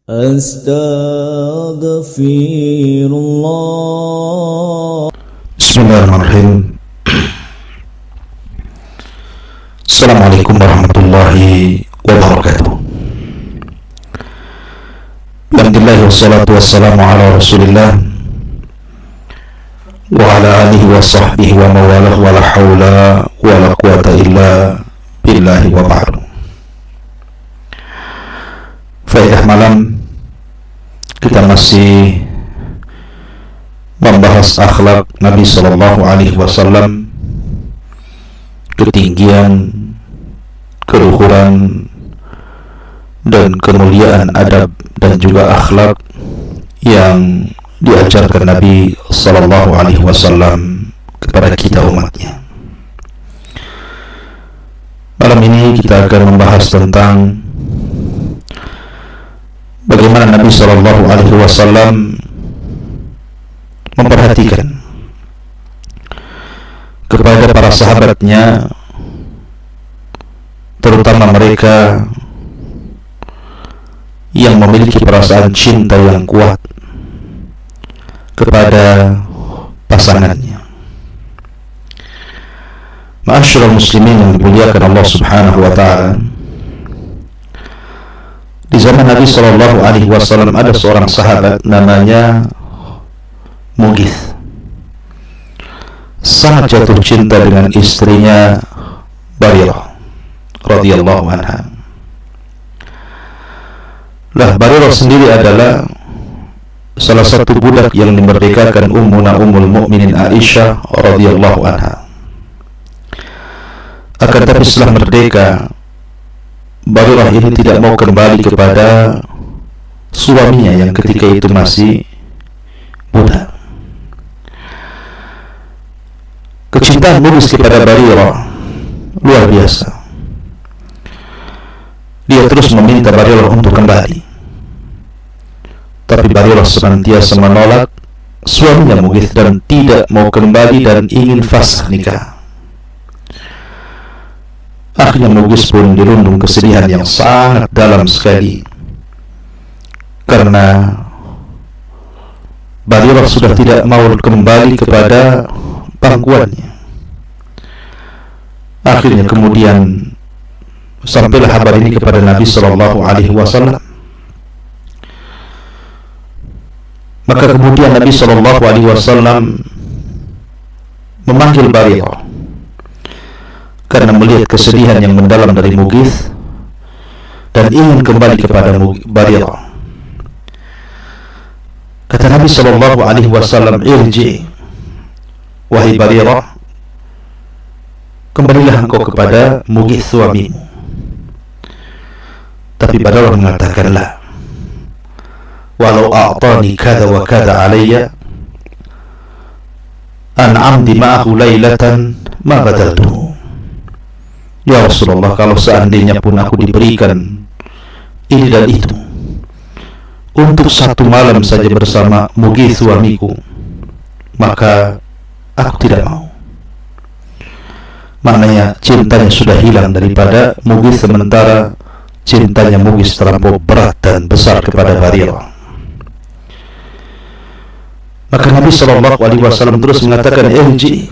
Astaghfirullah. Bismillahirrahmanirrahim. Assalamualaikum warahmatullahi wabarakatuh. Alhamdulillah wassalatu wassalamu ala rasulillah wa ala alihi wa sahbihi wa mawalah wa la hawla wa la quwata illa billahi wa ba'du. Faedah malam, kita masih membahas akhlak Nabi Sallallahu Alaihi Wasallam, ketinggian, keluhuran, dan kemuliaan adab dan juga akhlak yang diajarkan Nabi Sallallahu Alaihi Wasallam kepada kita umatnya. Malam ini kita akan membahas tentang bagaimana Nabi Sallallahu Alaihi Wasallam memperhatikan kepada para sahabatnya, terutama mereka yang memiliki perasaan cinta yang kuat kepada pasangannya. Ma'asyiral muslimin yang dimuliakan Allah Subhanahu wa taala, di zaman Nabi Sallallahu Alaihi Wasallam ada seorang sahabat namanya Mughith, sangat jatuh cinta dengan istrinya Barirah radhiyallahu anha. Barirah sendiri adalah salah satu budak yang dimerdekakan ummuna ummul mukminin Aisyah radhiyallahu anha. Akan tetapi setelah merdeka, Barirah ini tidak mau kembali kepada suaminya yang ketika itu masih budak. Kecintaan Mughith kepada Barirah luar biasa. Dia terus meminta Barirah untuk kembali, tapi Barirah senantiasa menolak suaminya Mughith dan tidak mau kembali dan ingin fasakh nikah. Akhirnya Mughith pun dirundung kesedihan yang sangat dalam sekali, karena Barirah sudah tidak mau kembali kepada pangkuannya. Akhirnya kemudian sampailah kabar ini kepada Nabi Sallallahu Alaihi Wasallam. Maka kemudian Nabi Sallallahu Alaihi Wasallam memanggil Barirah karena melihat kesedihan yang mendalam dari Mughith dan ingin kembali kepada Barirah. Kata Nabi Sallallahu Alaihi Wasallam, "Irji, wahai Barirah, kembalilah engkau kepada Mughith suamimu." Tapi Barirah mengatakan, "La, walau a'tani kada wa kada alayya an amdi ma'ahu laylatan ma badaltuhu." Ya Rasulullah, kalau seandainya pun aku diberikan ini dan itu untuk satu malam saja bersama Mughith suamiku, maka aku tidak mau. Maknanya cintanya sudah hilang daripada Mughith, sementara cintanya Mughith terlampau berat dan besar kepada Barirah. Maka Nabi Sallallahu Alaihi Wasallam terus mengatakan, "Irji,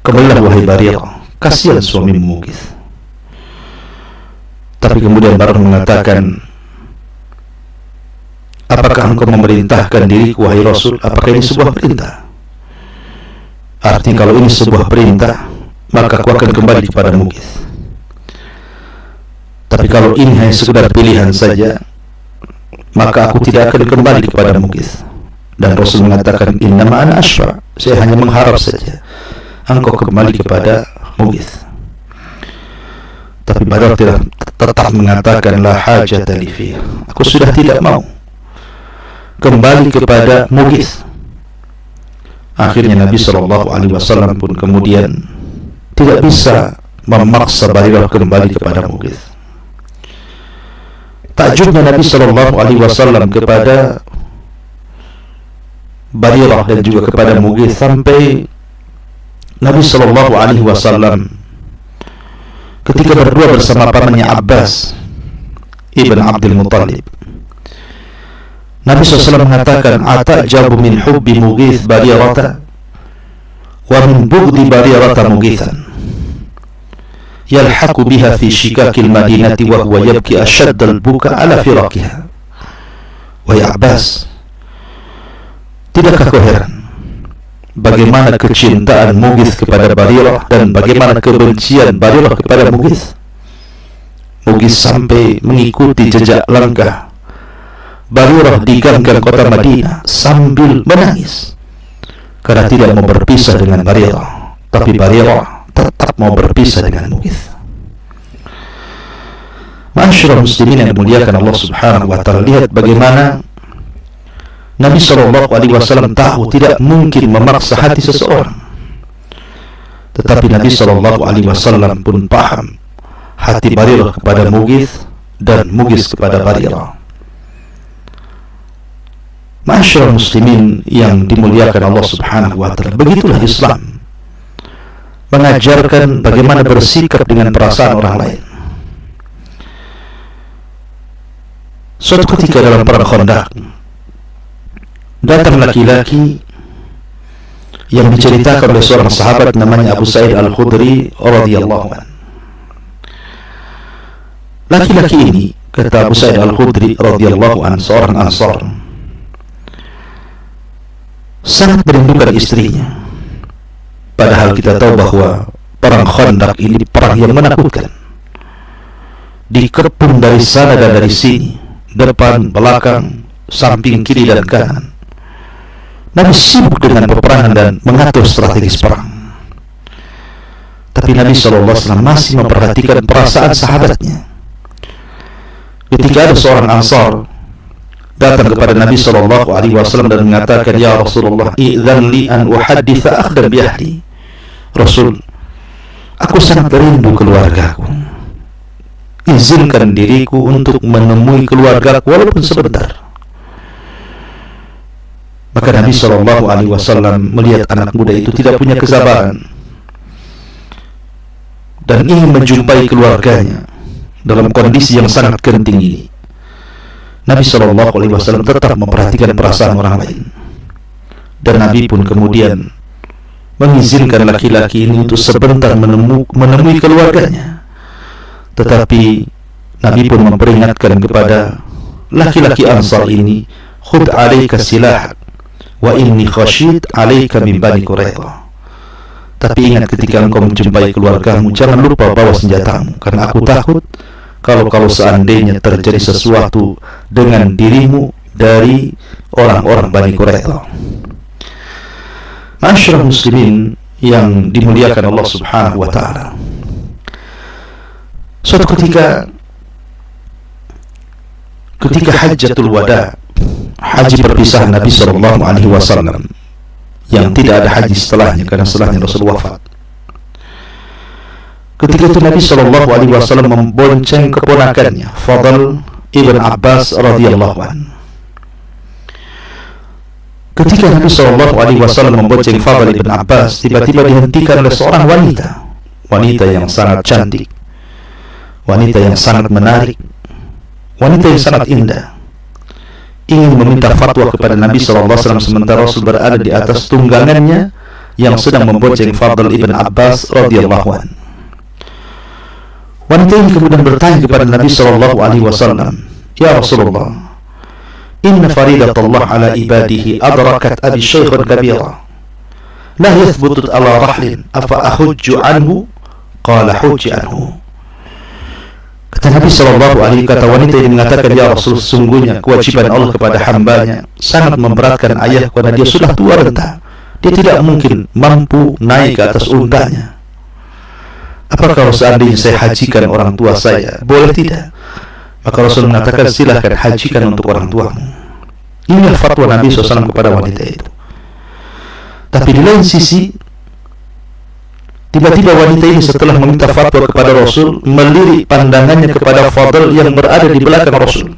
kembalilah wahai Barirah, kasihan suami Mughith." Tapi kemudian Barirah mengatakan, "Apakah engkau memerintahkan diriku wahai Rasul? Apakah ini sebuah perintah?" Artinya kalau ini sebuah perintah, maka aku akan kembali kepada Mughith. Tapi kalau ini hanya sekedar pilihan saja, maka aku tidak akan kembali kepada Mughith. Dan Rasul mengatakan, "Innama ana ashfa', saya hanya mengharap saja engkau kembali kepada Mughith." Tapi Barirah tetap mengatakan, "La hajata li fi, aku sudah tidak mau kembali kepada Mughith." Akhirnya Nabi Sallallahu Alaihi Wasallam pun kemudian tidak bisa memaksa Barirah kembali kepada Mughith. Takjubnya Nabi Sallallahu Alaihi Wasallam kepada Barirah dan juga kepada Mughith, sampai Nabi Sallallahu Alaihi Wasallam ketika berdua bersama pamannya Abbas ibn Abdul Muttalib, Nabi SAW mengatakan, "Atajabu min hubbi Mughith Barirata wa min bughdi Barirata Mughithan yalhaqu biha fi shikakil madinati wa huwa yabki ashaddal buka ala firaqiha." Wahai Abbas, tidakkah kau heran bagaimana kecintaan Mughith kepada Barirah dan bagaimana kebencian Barirah kepada Mughith? Mughith sampai mengikuti jejak langkah Barirah di gang-gang kota Madinah sambil menangis karena tidak mau berpisah dengan Barirah, tapi Barirah tetap mau berpisah dengan Mughith. Ma'asyiral muslimin yang dimuliakan Allah Subhanahu wa taala, lihat bagaimana Nabi SAW tahu tidak mungkin memaksa hati seseorang, tetapi Nabi SAW pun paham hati Barirah kepada Mughith dan Mughith kepada Barirah. Ma'asyiral muslimin yang dimuliakan Allah Subhanahu wa taala, begitulah Islam mengajarkan bagaimana bersikap dengan perasaan orang lain. Suatu ketika dalam perang Khandaq, datang laki-laki yang diceritakan oleh seorang sahabat namanya Abu Sa'id Al-Khudri radhiyallahu anhu. Laki-laki ini, kata Abu Sa'id Al-Khudri radhiyallahu anhu, seorang Ansar, sangat merindukan istrinya. Padahal kita tahu bahwa perang Khandaq ini perang yang menakutkan. Dikepung dari sana dan dari sini, depan, belakang, samping, kiri dan kanan. Nabi sibuk dengan peperangan dan mengatur strategis perang. Tapi Nabi SAW masih memperhatikan perasaan sahabatnya. Ketika ada seorang Ansar datang kepada Nabi SAW dan mengatakan, "Ya Rasulullah, idzan li an uhadditha akhdan bi ahli." Rasul, aku sangat rindu keluargaku. Izinkan diriku untuk menemui keluargaku walaupun sebentar. Maka Nabi SAW melihat anak muda itu tidak punya kesabaran dan ingin menjumpai keluarganya dalam kondisi yang sangat genting ini. Nabi SAW tetap memperhatikan perasaan orang lain, dan Nabi pun kemudian mengizinkan laki-laki ini untuk sebentar menemui keluarganya. Tetapi Nabi pun memperingatkan kepada laki-laki Ansar ini, "Khudh 'alaika silahak wa inni khasyid 'alaika min Bani Quraidah." Tapi ingat, ketika engkau menjumpai keluargamu, jangan lupa bawa senjatamu, karena aku takut kalau seandainya terjadi sesuatu dengan dirimu dari orang-orang Bani Quraidah. Ma'asyiral muslimin yang dimuliakan Allah Subhanahu wa taala, suatu ketika Hajjatul Wada, haji perpisahan Nabi SAW, yang tidak ada haji setelahnya karena setelahnya Rasul wafat. Ketika itu Nabi SAW membonceng keponakannya Fadl ibn Abbas radhiyallahu anhu. Ketika Nabi SAW membonceng Fadl ibn Abbas, tiba-tiba dihentikan oleh seorang wanita yang sangat cantik, wanita yang sangat menarik, wanita yang sangat indah, ingin meminta fatwa kepada Nabi SAW sementara Rasul berada di atas tunggangannya yang sedang membonceng Fadl ibn Abbas radhiyallahu anhu. Wanita ini kemudian bertanya kepada Nabi SAW, "Ya Rasulullah, inna faridatullah ala ibadihi adrakat abi syaikhan kabira, la yathbutu ala rahlin, afa ahujju anhu?" Qala hujji anhu. Kata Nabi SAW, kata wanita ini mengatakan, "Ya Rasul, sesungguhnya kewajiban Allah kepada hambanya sangat memberatkan ayah karena dia sudah tua renta. Dia tidak mungkin mampu naik ke atas untanya. Apa kalau seandainya saya hajikan orang tua saya, boleh tidak?" Maka Rasul mengatakan, "Silahkan hajikan untuk orang tuamu." Inilah fatwa Nabi SAW kepada wanita itu. Tapi di lain sisi, tiba-tiba wanita ini setelah meminta fatwa kepada Rasul, melirik pandangannya kepada Fadl yang berada di belakang Rasul,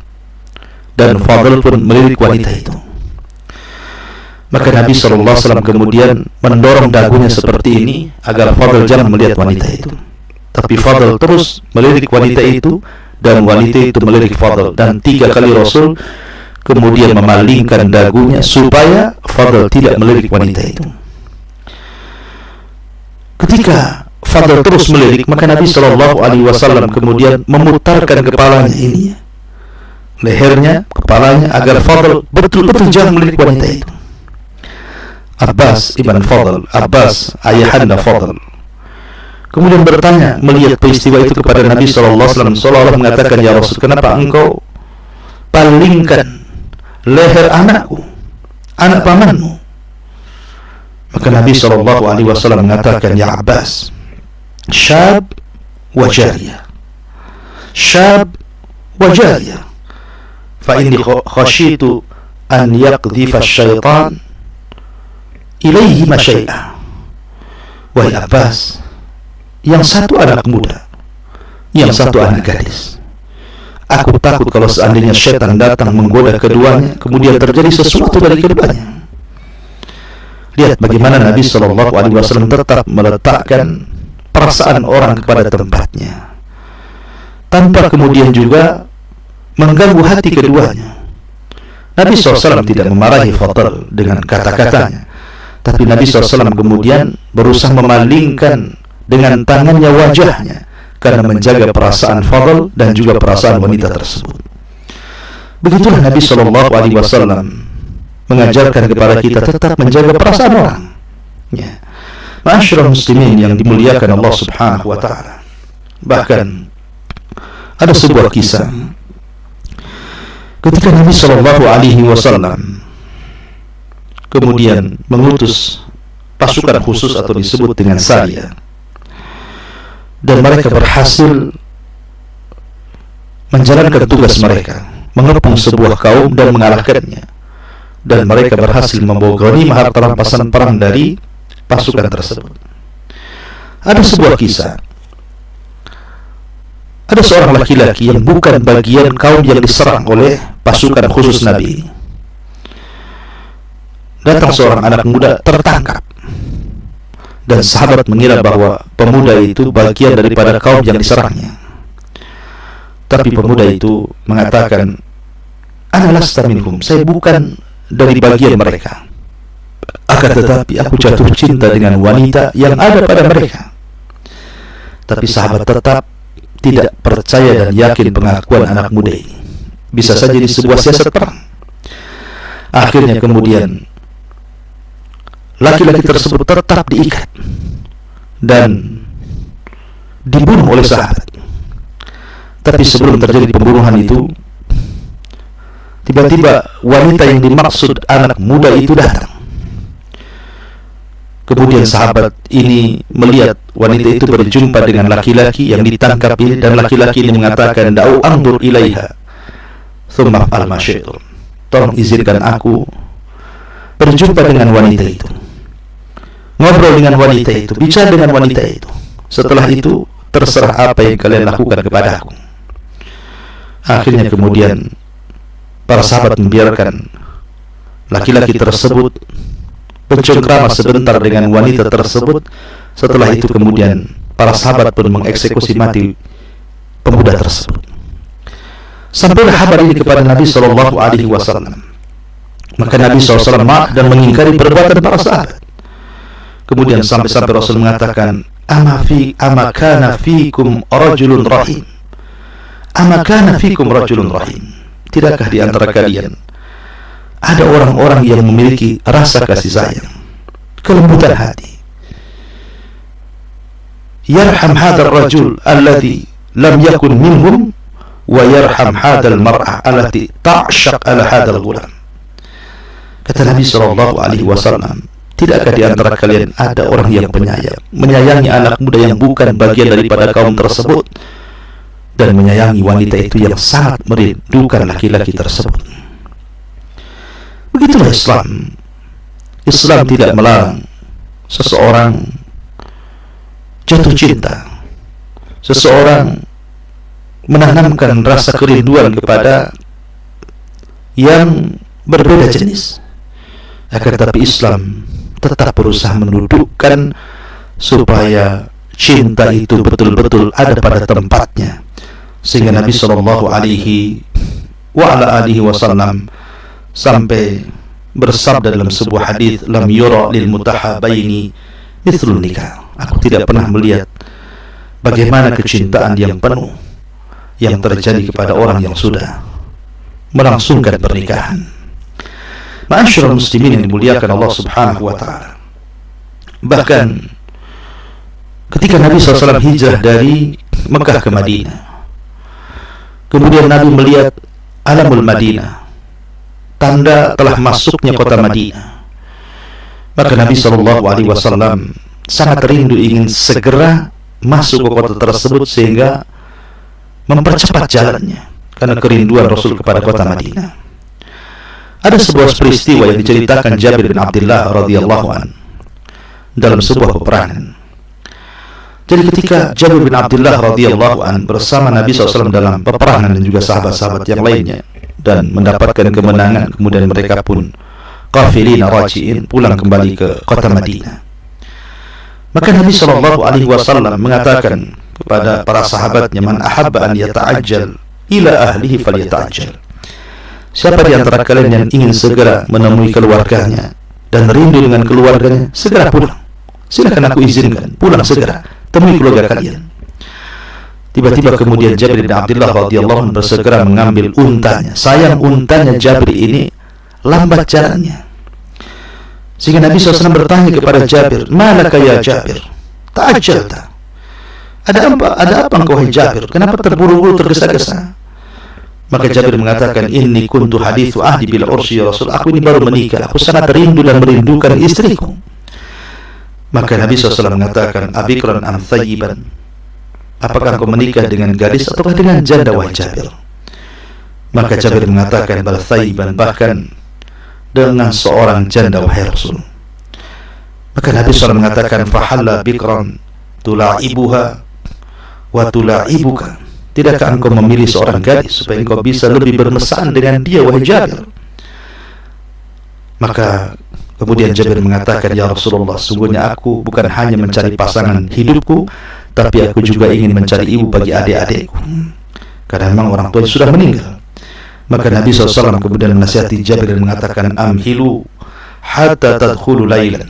dan Fadl pun melirik wanita itu. Maka Nabi SAW kemudian mendorong dagunya seperti ini agar Fadl jangan melihat wanita itu. Tapi Fadl terus melirik wanita itu, dan wanita itu melirik Fadl, dan 3 kali Rasul kemudian memalingkan dagunya supaya Fadl tidak melirik wanita itu. Ketika Fadl terus melirik, maka Nabi Shallallahu Alaihi Wasallam kemudian memutarkan kepalanya ini, lehernya, kepalanya, agar Fadl betul-betul jangan melirik wanita itu. Abbas ibn Fadl, Abbas ayahanda Fadl, kemudian bertanya melihat peristiwa itu kepada Nabi Shallallahu Alaihi Wasallam, seolah-olah mengatakan, ya Rasul, kenapa engkau palingkan leher anakku, anak pamanmu? Maka Nabi Shallallahu Alaihi Wasallam mengatakan, ya Abbas, syab wa jariyah, syab wa jariyah, fa inni khashitu an yaqdhifa syaitan ilaihi ma syai'a. Wahai Abbas, yang satu anak muda, yang satu anak gadis. Aku takut kalau seandainya syaitan datang menggoda keduanya, kemudian terjadi sesuatu dari keduanya. Lihat bagaimana Nabi Shallallahu Alaihi Wasallam tetap meletakkan perasaan orang kepada tempatnya, tanpa kemudian juga mengganggu hati keduanya. Nabi SAW tidak memarahi Fadl dengan kata-katanya, tapi Nabi SAW kemudian berusaha memalingkan dengan tangannya wajahnya, karena menjaga perasaan Fadl dan juga perasaan wanita tersebut. Begitulah Nabi Shallallahu Alaihi Wasallam mengajarkan kepada kita tetap menjaga perasaan orang. Ya, ma'asyiral muslimin yang dimuliakan Allah Subhanahu Wa Taala. Bahkan ada sebuah kisah ketika Nabi Shallallahu Alaihi Wasallam kemudian mengutus pasukan khusus atau disebut dengan Sariyah, dan mereka berhasil menjalankan tugas mereka, mengepung sebuah kaum dan mengalahkannya, dan mereka berhasil membawa ghanimah harta rampasan perang dari pasukan tersebut. Ada sebuah kisah, ada seorang laki-laki yang bukan bagian kaum yang diserang oleh pasukan khusus Nabi. Datang seorang anak muda tertangkap, dan sahabat mengira bahwa pemuda itu bagian daripada kaum yang diserangnya. Tapi pemuda itu mengatakan, ana lasta minhum, saya bukan dari bagian mereka, akan tetapi aku jatuh cinta dengan wanita yang ada pada mereka. Tapi sahabat tetap tidak percaya dan yakin pengakuan anak muda ini. Bisa saja di sebuah siasat perang. Akhirnya kemudian laki-laki tersebut tetap diikat dan dibunuh oleh sahabat. Tapi sebelum terjadi pembunuhan itu, tiba-tiba wanita yang dimaksud anak muda itu datang. Kemudian sahabat ini melihat wanita itu berjumpa dengan laki-laki yang ditangkap ini, dan laki-laki ini mengatakan, da'u andur ilaiha thumma fa'al ma syi'tum, tolong izinkan aku berjumpa dengan wanita itu, ngobrol dengan wanita itu, bicara dengan wanita itu. Setelah itu terserah apa yang kalian lakukan kepada aku. Akhirnya kemudian para sahabat membiarkan laki-laki tersebut bercengkrama sebentar dengan wanita tersebut. Setelah itu kemudian para sahabat pun mengeksekusi mati pemuda tersebut. Sampailah kabar ini kepada Nabi Shallallahu Alaihi Wasallam. Maka Nabi SAW marah dan mengingkari perbuatan para sahabat. Kemudian sampai-sampai Rasul mengatakan, ama kana fikum rajulun rahim, ama kana fikum rajulun rahim, tidakkah di antara kalian ada orang-orang yang memiliki rasa kasih sayang, kelembutan hati? Yarham hadzal rajul alladhi lam yakun minhum wa yarham hadzal mar'ah allati ta'shaq ala hadzal ghulam. Kata Nabi sallallahu alaihi wasallam, tidakkah di antara kalian ada orang yang penyayang, menyayangi anak muda yang bukan bagian daripada kaum tersebut, dan menyayangi wanita itu yang sangat merindukan laki-laki tersebut. Begitulah Islam. Islam tidak melarang seseorang jatuh cinta, seseorang menanamkan rasa kerinduan kepada yang berbeda jenis. Akan tetapi Islam tetap berusaha mendudukkan supaya cinta itu betul-betul ada pada tempatnya, sehingga Nabi Shallallahu Alaihi Wasallam sampai bersabda dalam sebuah hadis, lam yura lil mutahabaini mithlun nikah. Aku tidak pernah melihat bagaimana kecintaan yang penuh yang terjadi kepada orang yang sudah melangsungkan pernikahan. Ma'asyiral muslimin yang dimuliakan Allah Subhanahu wa taala. Bahkan ketika Nabi SAW hijrah dari Mekah ke Madinah, kemudian Nabi melihat alamul Madinah, tanda telah masuknya kota Madinah, maka Nabi SAW sangat rindu ingin segera masuk ke kota tersebut sehingga mempercepat jalannya, karena kerinduan Rasul kepada kota Madinah. Ada sebuah peristiwa yang diceritakan Jabir bin Abdullah radhiyallahu an dalam sebuah peperangan. Jadi ketika Jabir bin Abdullah radhiyallahu an bersama Nabi SAW dalam peperangan dan juga sahabat-sahabat yang lainnya dan mendapatkan kemenangan, kemudian mereka pun qafilina raji'in, pulang kembali ke kota Madinah, maka Nabi SAW mengatakan kepada para sahabatnya, man ahabba an yata'ajjal ila ahlihi falyata'ajjal. Siapa di antara kalian yang ingin segera menemui keluarganya dan rindu dengan keluarganya, segera pulang. Silakan aku izinkan, pulang segera, temui keluarga kalian. Tiba-tiba kemudian Jabir bin Abdullah radhiyallahu anhu bersegera mengambil untanya. Sayang untanya Jabir ini lambat jalannya, sehingga Nabi SAW bertanya kepada Jabir, malaka ya Jabir, ta'ajjalta, ada apa engkau hai Jabir, kenapa terburu-buru tergesa-gesa? Maka Jabir mengatakan, inni kuntu hadithu ahdi bil ursi ya Rasul, aku ini baru menikah, aku sangat rindu dan merindukan istriku. Maka Nabi SAW mengatakan, abikran am thayyiban, apakah engkau menikah dengan gadis atau dengan janda wahai Jabir? Maka Jabir mengatakan, bal thayyiban, bahkan dengan seorang janda wahai Rasul. Maka Nabi SAW mengatakan, fahalla bikran tula'ibuha wa tula'ibuka, tidakkah engkau memilih seorang gadis supaya engkau bisa lebih bermesraan dengan dia wahai Jabir? Maka kemudian Jabir mengatakan, ya Rasulullah, sungguhnya aku bukan hanya mencari pasangan hidupku, tapi aku juga ingin mencari ibu bagi adik-adikku, karena memang orang tua sudah meninggal. Maka Nabi SAW kemudian menasihati Jabir dan mengatakan, amhilu hatta tadkhulu laylan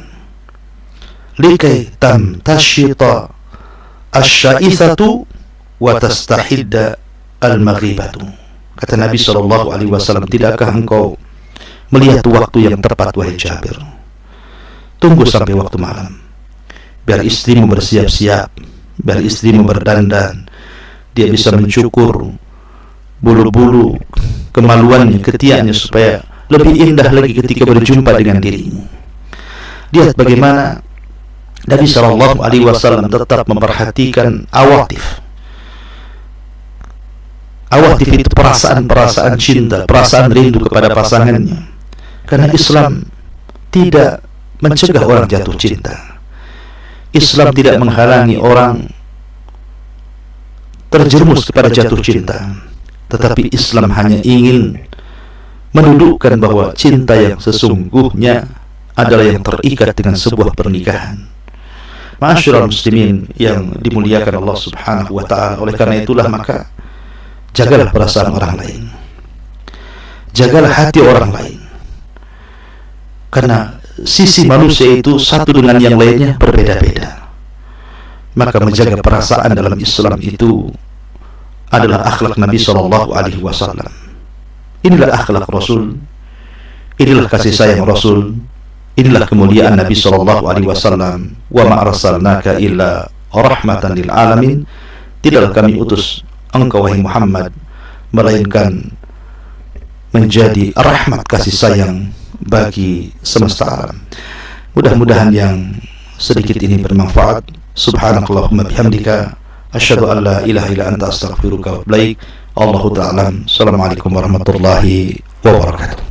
likai tamtashita asya'ithatu wa tastahidda al-maghibatu. Kata Nabi SAW, tidakkah engkau melihat waktu yang tepat wahai Jabir? Tunggu sampai waktu malam, biar istrimu bersiap-siap, biar istrimu berdandan, dia bisa mencukur bulu-bulu kemaluannya, ketiaknya, supaya lebih indah lagi ketika berjumpa dengan dirimu. Lihat bagaimana Nabi SAW tetap memperhatikan awatif. Awatif itu perasaan-perasaan cinta, perasaan rindu kepada pasangannya. Karena Islam tidak mencegah orang jatuh cinta. Islam tidak menghalangi orang terjerumus kepada jatuh cinta. Tetapi Islam hanya ingin mendudukkan bahwa cinta yang sesungguhnya adalah yang terikat dengan sebuah pernikahan. Ma'asyiral muslimin yang dimuliakan Allah Subhanahu wa taala. Oleh karena itulah maka jagalah perasaan orang lain, jagalah hati orang lain, karena sisi manusia itu satu dengan yang lainnya berbeda-beda. Maka menjaga perasaan dalam Islam itu adalah akhlak Nabi SAW. Inilah akhlak Rasul, inilah kasih sayang Rasul, inilah kemuliaan Nabi SAW. Wa ma arsalnaka illa rahmatan lil alamin, tidaklah kami utus engkau wahai Muhammad melainkan menjadi rahmat kasih sayang bagi semesta alam. Mudah-mudahan yang sedikit ini bermanfaat. Subhanakallahumma bihamdika asyhadu an la ilaha illa anta astaghfiruka wa atubu ilaik. Allahu ta'ala. Assalamualaikum warahmatullahi wabarakatuh.